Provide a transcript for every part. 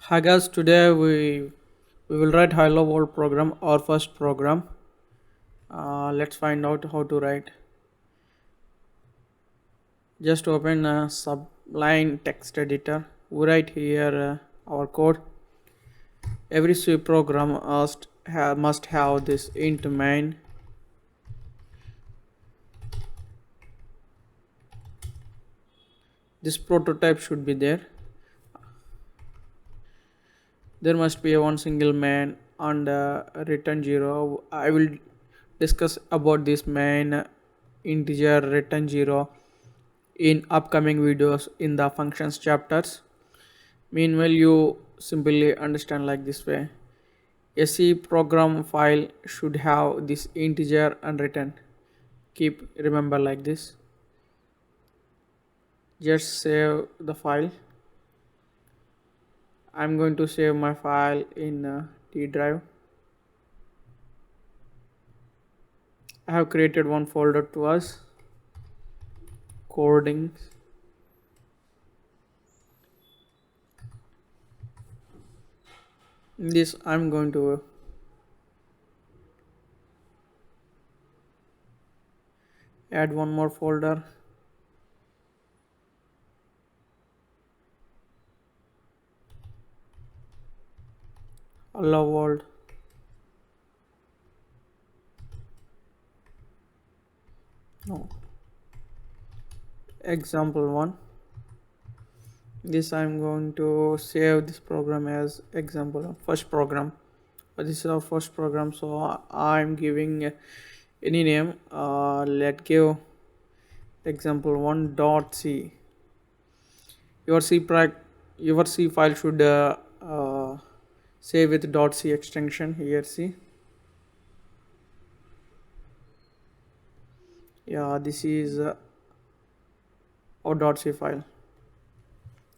Hi guys, today we will write Hello World program, our first program. Let's find out how to write. Just open a Sublime text editor. We write here our code. Every C program must have this int main. This prototype should be there. There must be a one single main and return 0. I will discuss about this main integer return 0 in upcoming videos in the functions chapters. Meanwhile, you simply understand like this way. A C program file should have this integer and return. Keep remember like this. Just save the file. I'm going to save my file in D drive. I have created one folder to us coding. In this I'm going to add one more folder. Hello world. No. Example 1. This I'm going to save this program as example first program. This is our first program, so I'm giving any name. Let give example 1 dot c. Your C file should save with dot c extension here. See, yeah, this is our dot c file.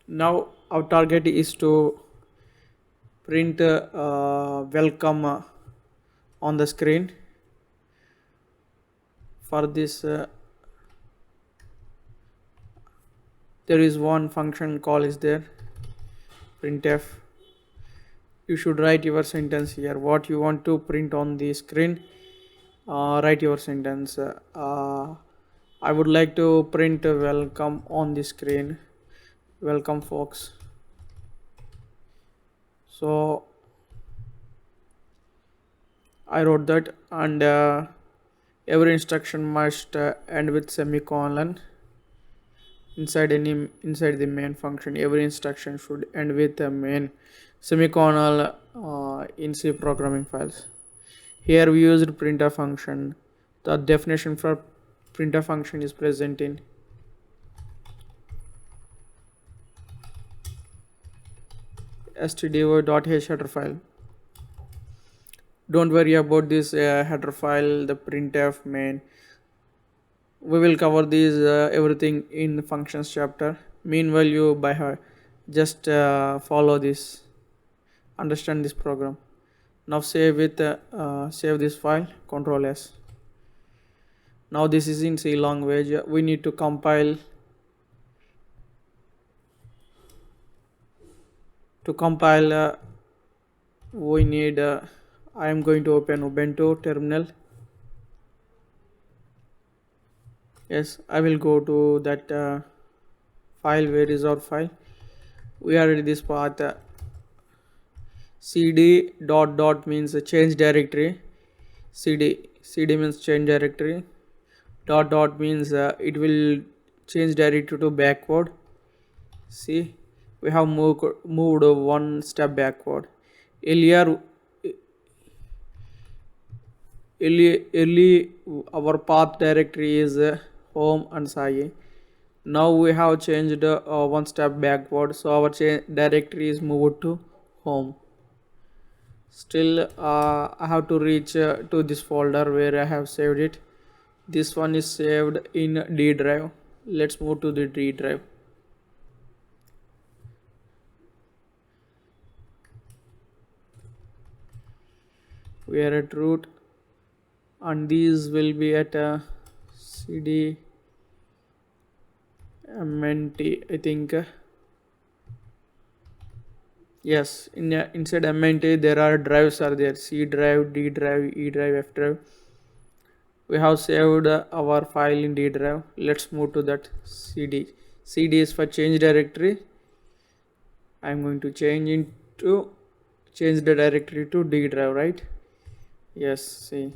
Now our target is to print welcome on the screen. For this there is one function call is there, printf. You should write your sentence here, what you want to print on the screen. Write your sentence. I would like to print welcome on the screen. Welcome folks. So I wrote that, and every instruction must end with semicolon. Inside the main function, every instruction should end with a main semicolon in C programming files. Here we used printf function. The definition for printf function is present in stdio.h header file. Don't worry about this header file, the printf main. We will cover these everything in the functions chapter. Meanwhile, you by heart just follow this, understand this program. Now save this file, Ctrl S. Now this is in C language. We need to compile. To compile, we need. I am going to open Ubuntu terminal. Yes, I will go to that file. Where is our file? We are at this path. cd dot means change directory. cd means change directory. Dot means it will change directory to backward. See, we have moved one step backward. Earlier our path directory is home and Sai. Now we have changed one step backward, so our directory is moved to home. Still I have to reach to this folder where I have saved it. This one is saved in D drive. Let's move to the D drive. We are at root, and these will be at cd mnt, I think. Yes, inside MNT there are drives are there: C drive, D drive, E drive, F drive. We have saved our file in D drive. Let's move to that CD. CD is for change directory. I'm going to change the directory to D drive, right? Yes, see,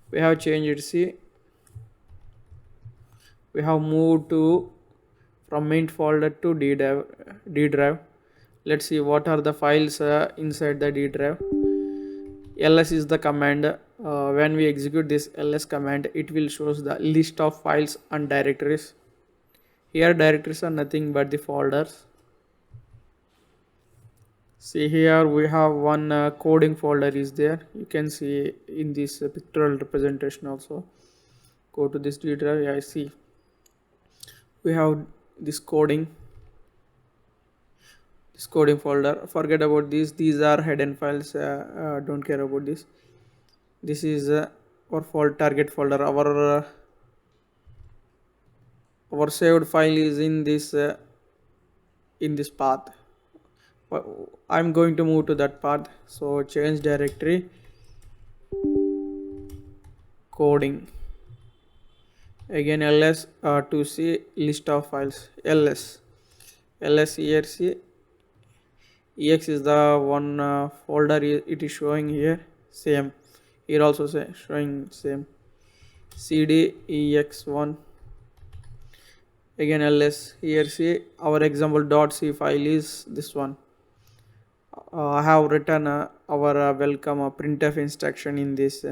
we have changed it. See, we have moved to from main folder to D drive. Let's see what are the files inside the D drive. ls is the command. When we execute this ls command, it will shows the list of files and directories. Here directories are nothing but the folders. See, here we have one coding folder is there. You can see in this pictorial representation also. Go to this D drive. Yeah, I see we have this coding folder. Forget about these are hidden files. Don't care about this. This is our target folder. Our saved file is in this path. I'm going to move to that path. So change directory, coding, again ls, to see list of files. ls here, see, ex is the one folder it is showing here. Same here also, showing same. cd ex1, again ls here. See, our example.c file is this one. I have written our welcome printf instruction in this.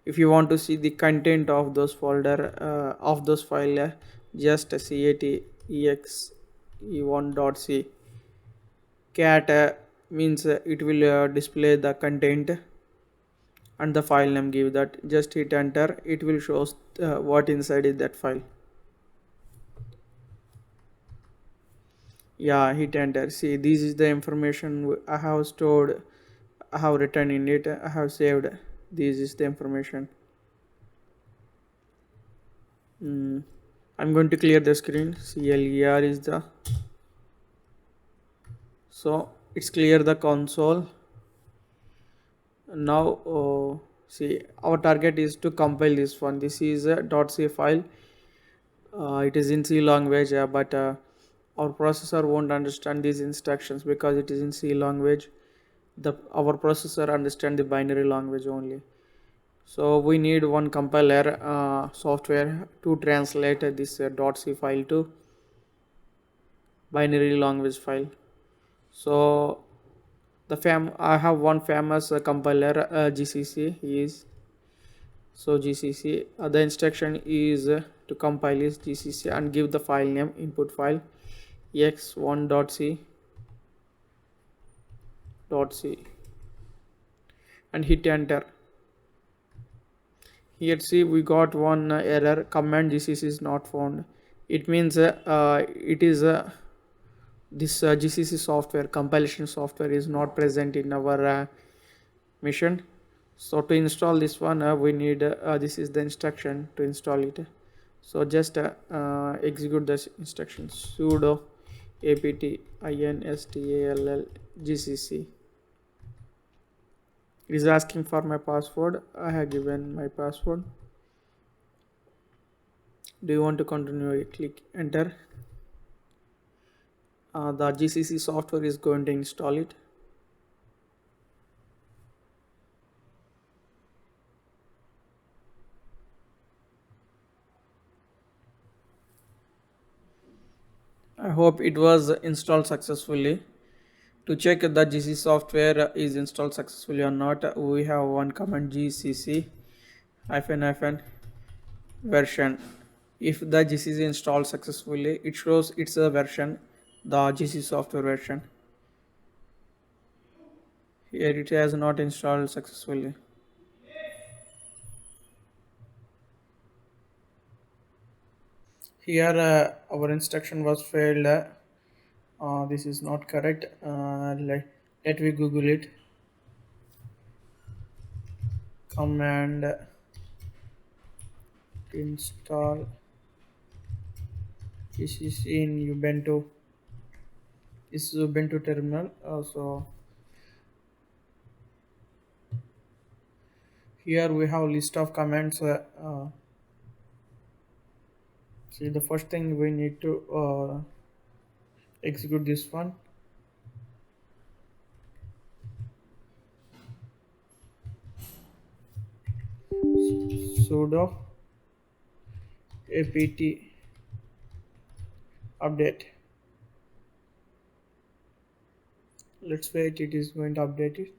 If you want to see the content of those folder of those file, just cat ex e1.c cat means it will display the content and the file name. Give that, just hit enter, it will show what inside is that file. Yeah, hit enter. See, this is the information I have stored, I have written in it, I have saved. This is the information. I'm going to clear the screen. cler is the, so it's clear the console. Now see, our target is to compile this one. This is a .c file. It is in C language, but our processor won't understand these instructions because it is in C language. Our processor understand the binary language only. So we need one compiler software to translate this .c file to binary language file. So I have one famous compiler, GCC is. So GCC, the instruction is to compile is GCC and give the file name input file x1.c and hit enter. Here see, we got one error, command GCC is not found. It means it is this GCC software, compilation software, is not present in our machine. So to install this one, we need this is the instruction to install it. So just execute this instruction: sudo apt install gcc. It is asking for my password. I have given my password. Do you want to continue? Click enter. The GCC software is going to install it. I hope it was installed successfully. To check the GCC software is installed successfully or not, we have one command: gcc hyphen version. If the GCC is installed successfully, it shows it's a version, the GCC software version. Here it has not installed successfully. Here our instruction was failed. This is not correct. Let me Google it. Command install GCC in Ubuntu. This is Ubuntu terminal. So here we have a list of commands. See, the first thing we need to execute this one. Sudo apt update. Let's wait, it is going to update it.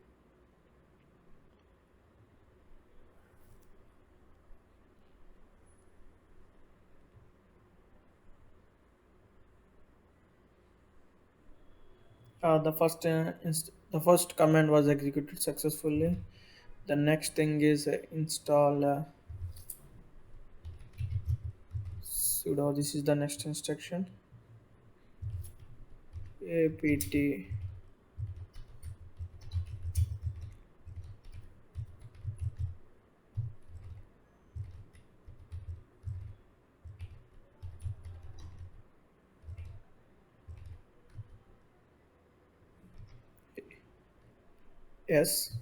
The first command was executed successfully. The next thing is install sudo. This is the next instruction. Apt. Yes.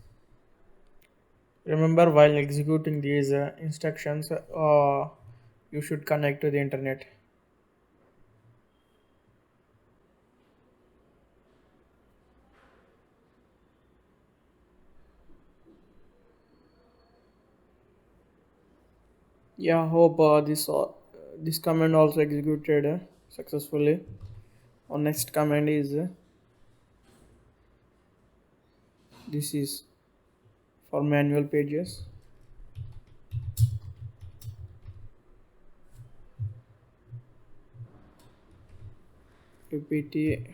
Remember, while executing these instructions, you should connect to the internet. Yeah, hope this command also executed successfully. Our next command is this is for manual pages. apt-get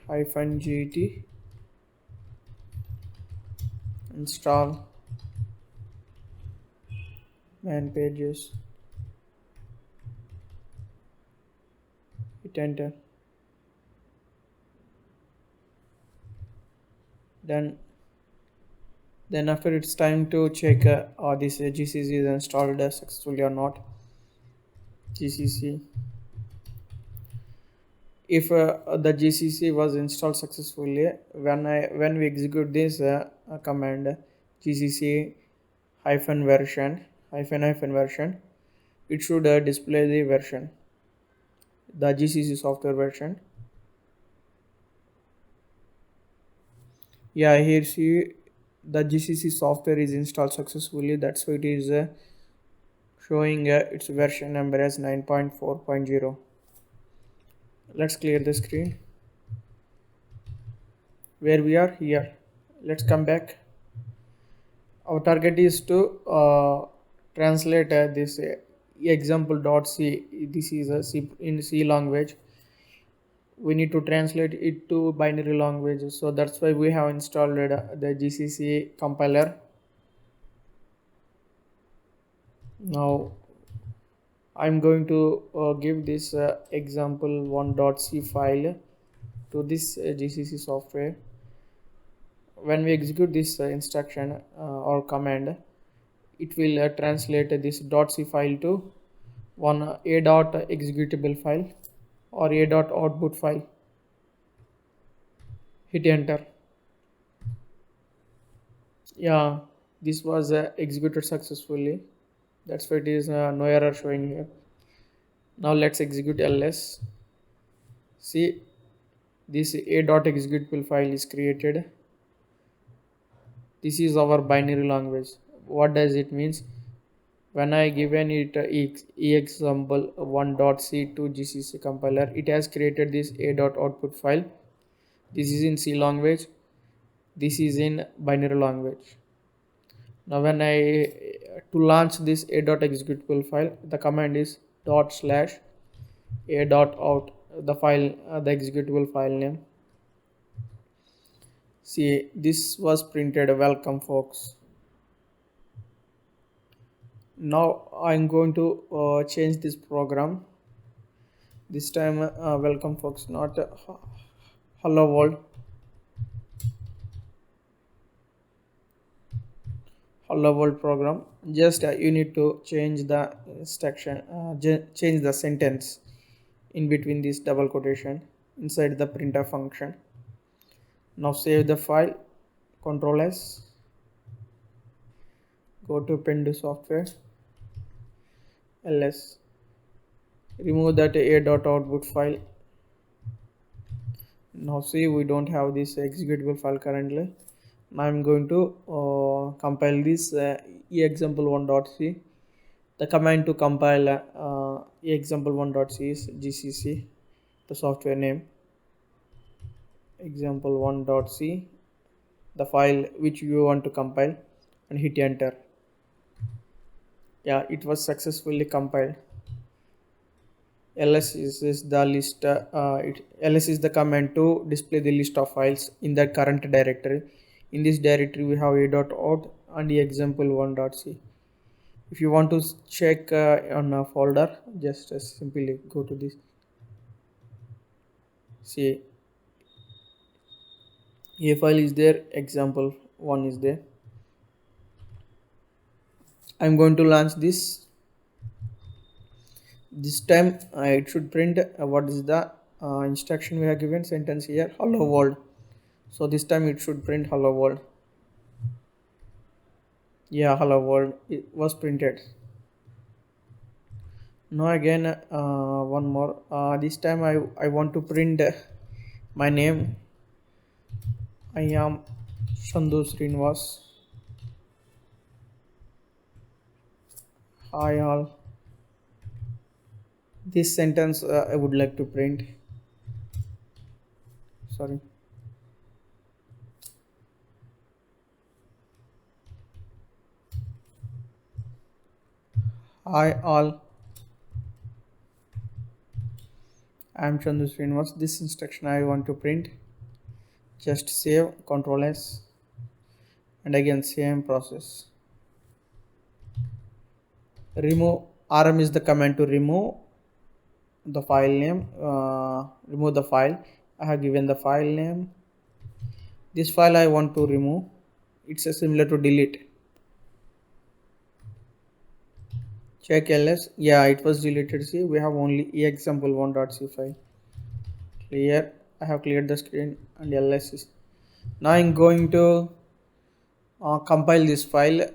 install man pages. Hit enter. Then after it's time to check this GCC is installed successfully or not. GCC. If the GCC was installed successfully, when we execute this command GCC hyphen version hyphen version, it should display the version, the GCC software version. Yeah, here see the GCC software is installed successfully. That's why it is showing its version number as 9.4.0. Let's clear the screen. Where we are here, let's come back. Our target is to translate this example.c. This is a C, in C language. We need to translate it to binary language, so that's why we have installed the GCC compiler. Now I'm going to give this example 1.c file to this GCC software. When we execute this instruction or command, it will translate this .c file to one a dot executable file or a dot output file. Hit enter. Yeah, this was executed successfully. That's why it is no error showing here. Now let's execute ls. See, this a dot executable file is created. This is our binary language. What does it means? When I given it example 1.c to GCC compiler, it has created this a dot output file. This is in C language. This is in binary language. Now when I to launch this a dot executable file, the command is dot slash a dot out, the file the executable file name. See, this was printed. Welcome folks. Now I'm going to change this program. This time welcome folks, not hello world. Hello world program. Just you need to change the section, change the sentence in between this double quotation inside the printf function. Now save the file, Ctrl S, go to pen to software, ls, remove that a.output file. Now see, we don't have this executable file currently. Now I'm going to compile this example1.c. The command to compile example1.c is gcc, the software name, example1.c, the file which you want to compile, and hit enter. Yeah, it was successfully compiled. Ls is the list. Ls is the command to display the list of files in the current directory. In this directory, we have a.out and example1.c. If you want to check on a folder, just simply go to this. See, a file is there, example1 is there. I'm going to launch this. This time it should print what is the instruction we have given sentence here, hello world. So this time it should print hello world. Yeah, hello world, it was printed. Now again one more. This time I want to print my name. I am Shandhu Srinivas. Hi all. This sentence I would like to print. Sorry. Hi all. I am Chandru Srinivas. This instruction I want to print. Just save, Ctrl S, and again same process. Remove. rm is the command to remove the file name. Remove the file. I have given the file name. This file I want to remove. It's similar to delete. Check ls. Yeah, it was deleted. See, we have only example1.c file. Clear. I have cleared the screen and ls is. Now I'm going to compile this file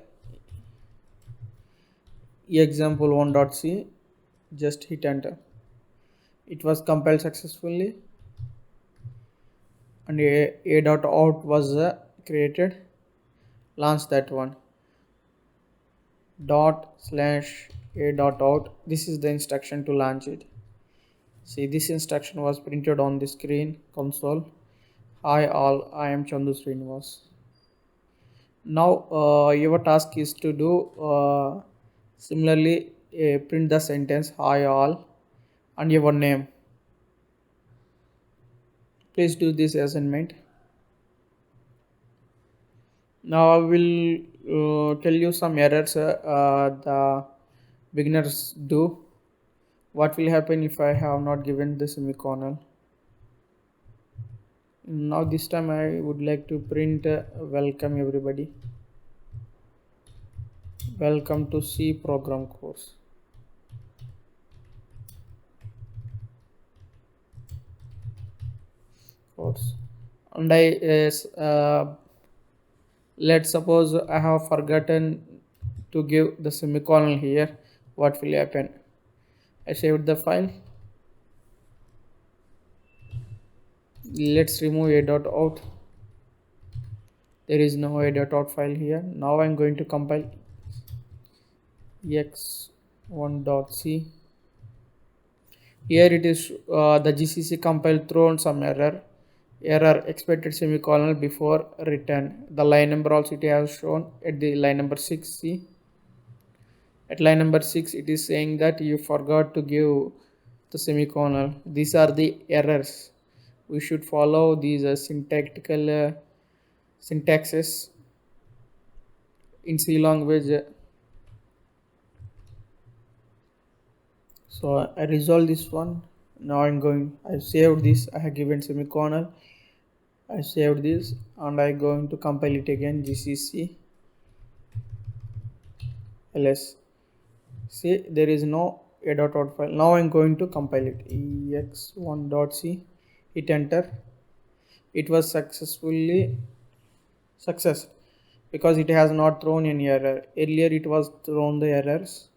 example1.c. Just hit enter. It was compiled successfully and a.out was created. Launch that one. ./a.out. This is the instruction to launch it. See, this instruction was printed on the screen console. Hi all, I am Chandru Srinivas. Now your task is to do similarly print the sentence hi all and your name. Please do this assignment. Now I will tell you some errors the beginners do. What will happen if I have not given the semicolon? Now this time I would like to print welcome everybody. Welcome to C program course. And let's suppose I have forgotten to give the semicolon here. What will happen? I saved the file. Let's remove a.out. There is no a.out file here. Now I'm going to compile x1.c. Here it is the GCC compile thrown some error expected semicolon before return. The line number also it has shown at the line number 6. See, at line number 6 it is saying that you forgot to give the semicolon. These are the errors. We should follow these syntactical syntaxes in C language. So I resolve this one. Now I saved this. I have given semicolon. I saved this and I'm going to compile it again. GCC ls. See, there is no a.out file. Now I'm going to compile it. ex1.c. Hit enter. it was successfully success because it has not thrown any error. Earlier it was thrown the errors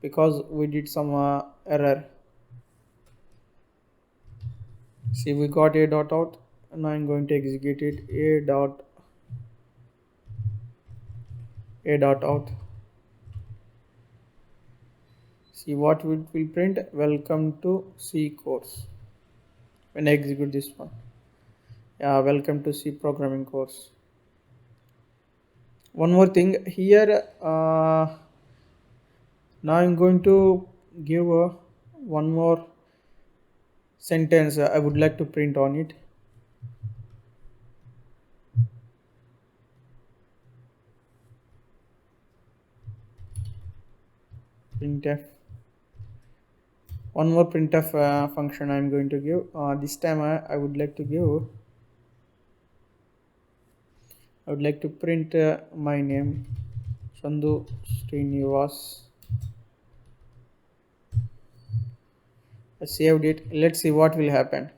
because we did some error. See, we got a dot out. Now I'm going to execute it. A dot out. See what it will print. Welcome to C course. When I execute this one, yeah, welcome to C programming course. One more thing here. Now I'm going to give one more sentence I would like to print on it. Printf. One more printf function I'm going to give. This time I would like to give. I would like to print my name, Chandu Srinivas. I saved it. Let's see what will happen.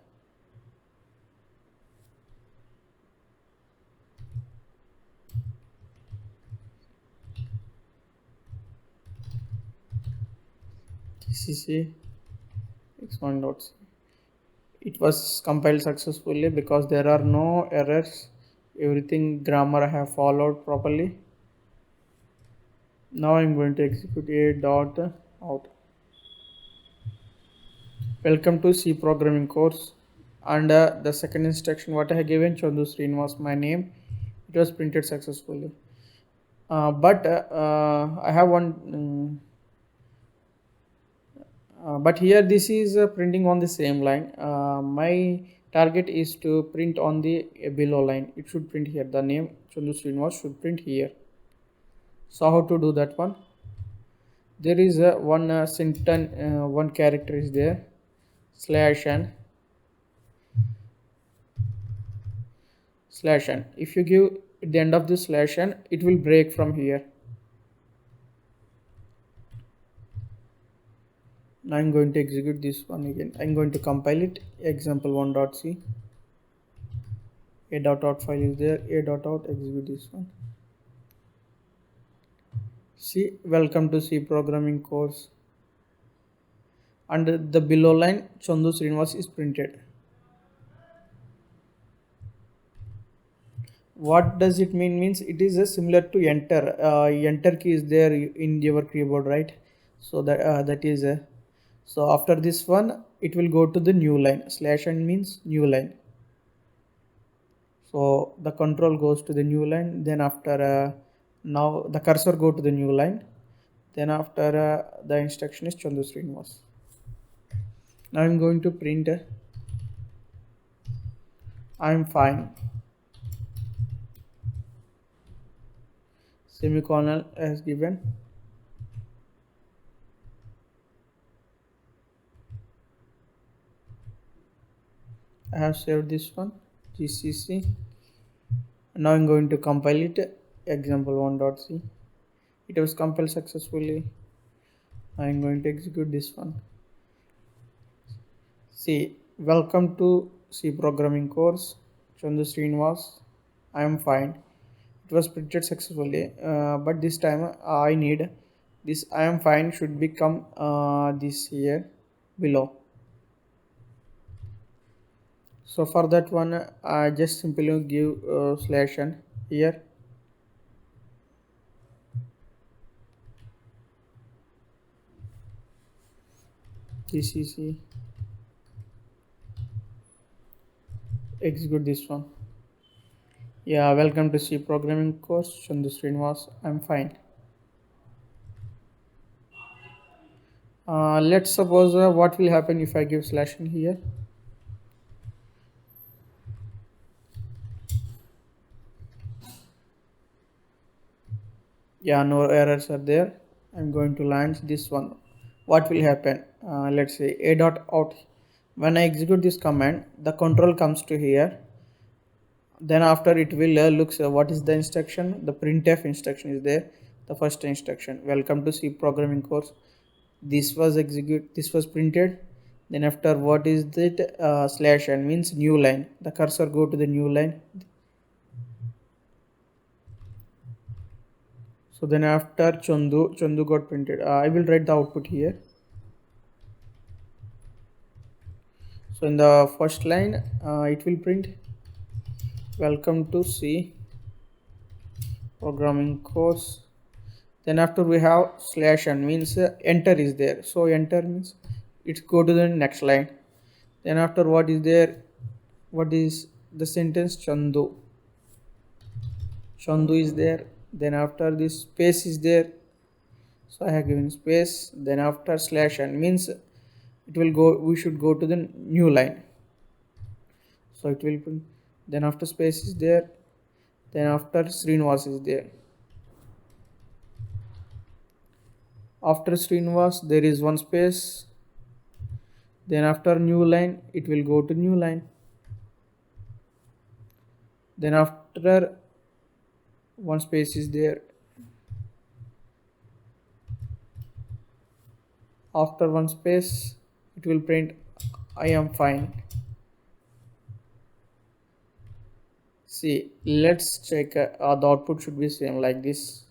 GCC x1.c. It was compiled successfully because there are no errors. Everything grammar I have followed properly. Now I'm going to execute a dot out. Welcome to C programming course. And the second instruction what I have given, Chandu Srin was my name. It was printed successfully. But I have one. But here this is printing on the same line. My target is to print on the below line. It should print here. The name Chandu Srinivas should print here. So how to do that one? There is one sentence, one character is there, /n. /n. If you give at the end of this /n, it will break from here. Now I'm going to execute this one again. I'm going to compile it. Example1.c. A dot out file is there. A dot out. Execute this one. See, welcome to C programming course. And the below line Chandu Srinivas is printed. What does it mean? Means it is similar to enter. Enter key is there in your keyboard, right? So that is so after this one it will go to the new line. /n means new line. So the control goes to the new line. Then after now the cursor go to the new line. Then after the instruction is Chandu Srinivas. Now I'm going to print I'm fine. Semicolon as given. I have saved this one. GCC. Now I'm going to compile it. Example1.c. It was compiled successfully. I'm going to execute this one. See, welcome to C programming course. Chandu Srinivas. I am fine. It was printed successfully, but this time I need this I am fine should become this here below. So for that one I just simply give /n here. GCC. Execute this one. Yeah, welcome to C programming course. Chandu Srinivas. I'm fine. Let's suppose what will happen if I give /n here. Yeah, no errors are there. I'm going to launch this one. What will happen? Let's say a dot out. When I execute this command, the control comes to here. Then after it will looks what is the instruction. The printf instruction is there. The first instruction, welcome to C programming course. This was printed. Then after what is that slash n means new line. The cursor go to the new line. So then after Chandu got printed. I will write the output here. So in the first line, it will print welcome to C programming course. Then after we have slash n means enter is there. So enter means it's go to the next line. Then after what is there? What is the sentence? Chandu is there. Then after this space is there. So I have given space. Then after slash n means it will go. We should go to the new line. So it will print. Then after space is there. Then after Srinivas is there. After Srinivas there is one space. Then after new line it will go to new line. Then after one space is there. After one space it will print I am fine. See, let's check the output should be same like this.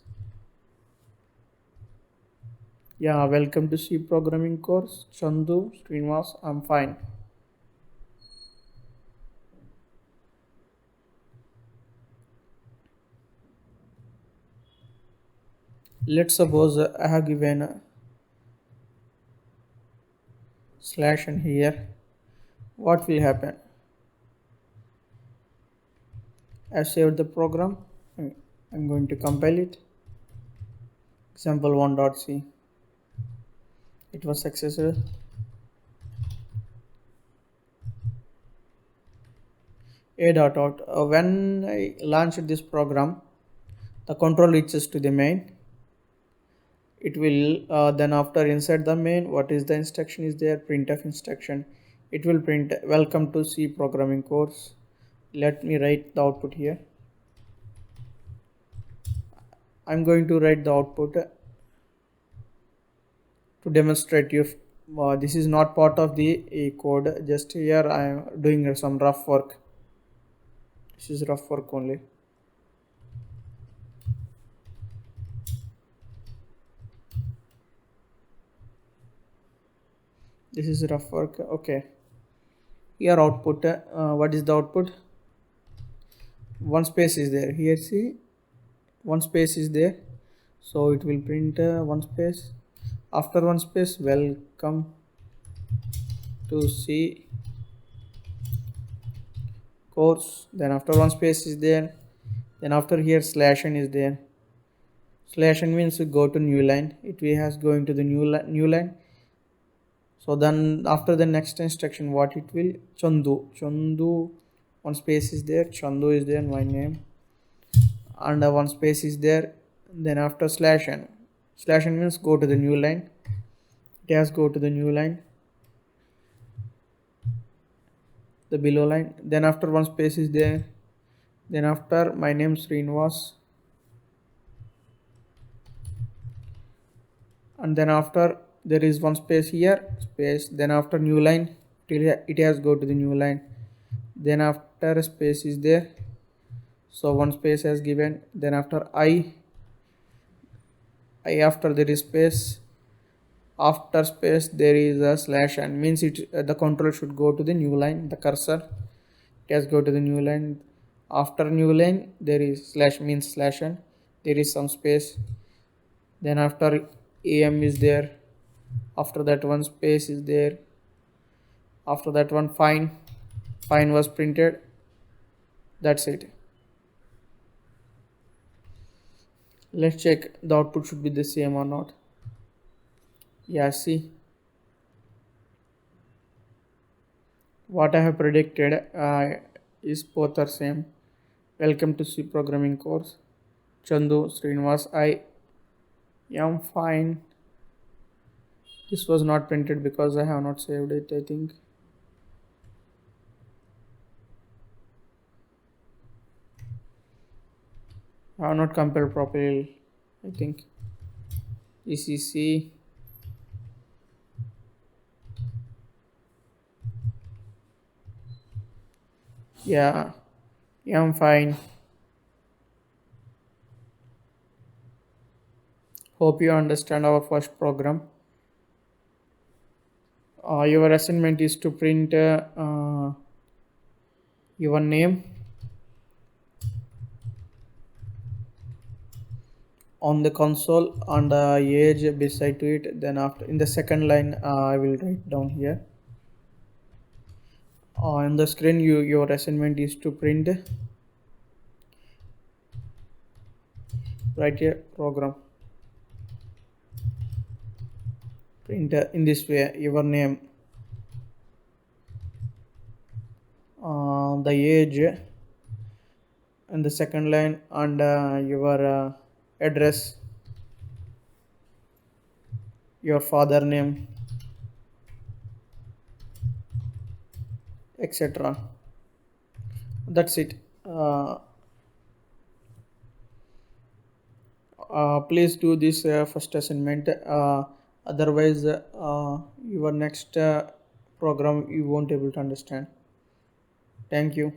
Yeah, welcome to C programming course. Chandu, Srinivas, I'm fine. Let's suppose I have given a slash in here. What will happen? I've saved the program. I'm going to compile it. Example 1.c. It was successful. A.out. When I launched this program, the control reaches to the main. It will then after inside the main, what is the instruction is there? Printf instruction. It will print welcome to C programming course. Let me write the output here. I'm going to write the output to demonstrate you. This is not part of the code. Just here I am doing some rough work. This is rough work only. This is rough work. Okay. Here output. What is the output? One space is there. Here see, one space is there. So it will print one space. After one space, welcome to C course. Then after one space is there. Then after here slash n is there. Slash n means go to new line. It has going to the new line. So then after the next instruction, what it will? Chandu, one space is there. Chandu is there, my name, and one space is there. Then after slash n means go to the new line. It has go to the new line, the below line. Then after one space is there. Then after my name Srinivas, and then after there is one space here, space. Then after new line, it has go to the new line. Then after space is there. So one space has given. Then after I after there is space. After space there is a slash n means it the control should go to the new line. The cursor it has go to the new line. After new line there is slash means slash n. There is some space. Then after am is there. After that one space is there. After that one fine was printed. That's it. Let's check the output should be the same or not. Yeah, see what I have predicted is both are same. Welcome to C programming course. Chandu, Srinivas, I am fine. This was not printed because I have not saved it, I think. I have not compiled properly, I think. ECC Yeah, yeah, I'm fine. Hope you understand our first program. Your assignment is to print your name on the console and age beside to it. Then after in the second line, I will write down here. On the screen, your assignment is to print write a program. Print in this way your name, the age, and the second line and your address, your father name, etc. That's it. Uh, please do this first assignment. Otherwise, your next program you won't able to understand. Thank you.